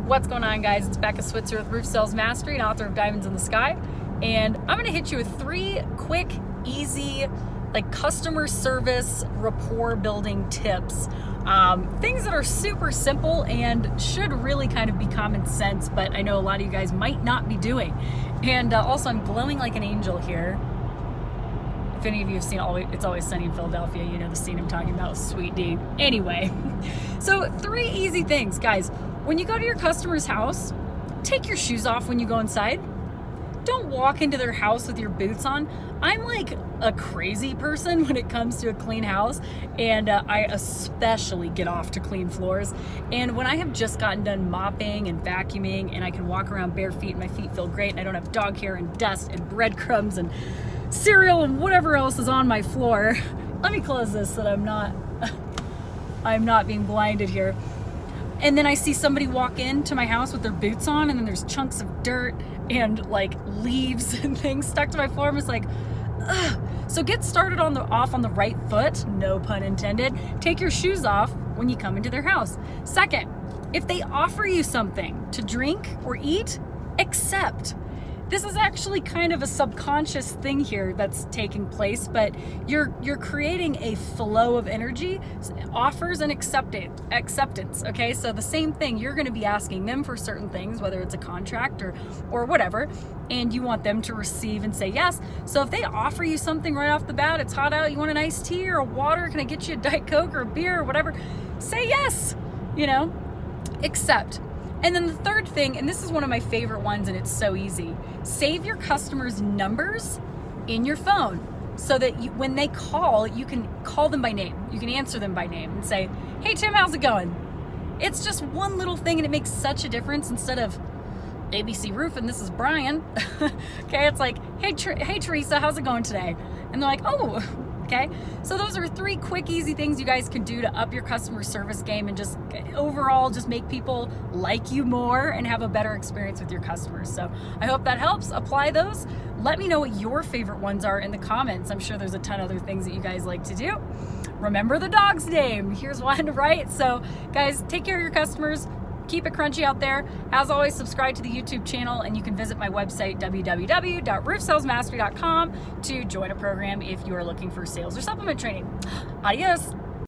What's going on, guys? It's Becca Switzer with Roof Sales Mastery and author of Diamonds in the Sky. And I'm going to hit you with 3 quick, easy, customer service rapport building tips. Things that are super simple and should really kind of be common sense, but I know a lot of you guys might not be doing. And also, I'm glowing like an angel here. If any of you have seen It's Always Sunny in Philadelphia, you know the scene I'm talking about, Sweet D. Anyway, so 3 easy things, guys. When you go to your customer's house, take your shoes off when you go inside. Don't walk into their house with your boots on. I'm like a crazy person when it comes to a clean house, and I especially get off to clean floors. And when I have just gotten done mopping and vacuuming and I can walk around bare feet and my feet feel great and I don't have dog hair and dust and breadcrumbs and cereal and whatever else is on my floor. Let me close this so that I'm not being blinded here. And then I see somebody walk into my house with their boots on, and then there's chunks of dirt and leaves and things stuck to my floor. I'm just like, ugh. So get started off on the right foot, no pun intended. Take your shoes off when you come into their house. Second, if they offer you something to drink or eat, accept. This is actually kind of a subconscious thing here that's taking place, but you're creating a flow of energy, offers and acceptance, okay? So the same thing, you're gonna be asking them for certain things, whether it's a contract or whatever, and you want them to receive and say yes. So if they offer you something right off the bat, it's hot out, you want an iced tea or a water, can I get you a Diet Coke or a beer or whatever, say yes, accept. And then the third thing, and this is one of my favorite ones and it's so easy, save your customers' numbers in your phone so that when they call, you can call them by name. You can answer them by name and say, hey Tim, how's it going? It's just one little thing and it makes such a difference. Instead of ABC Roof and this is Brian, okay, it's like, hey Teresa, how's it going today? And they're like, oh, okay. So those are 3 quick, easy things you guys can do to up your customer service game and just overall just make people like you more and have a better experience with your customers. So I hope that helps. Apply those. Let me know what your favorite ones are in the comments. I'm sure there's a ton of other things that you guys like to do. Remember the dog's name. Here's one, right? So guys, take care of your customers. Keep it crunchy out there. As always, subscribe to the YouTube channel, and you can visit my website, www.roofsalesmastery.com, to join a program if you are looking for sales or supplement training. Adios.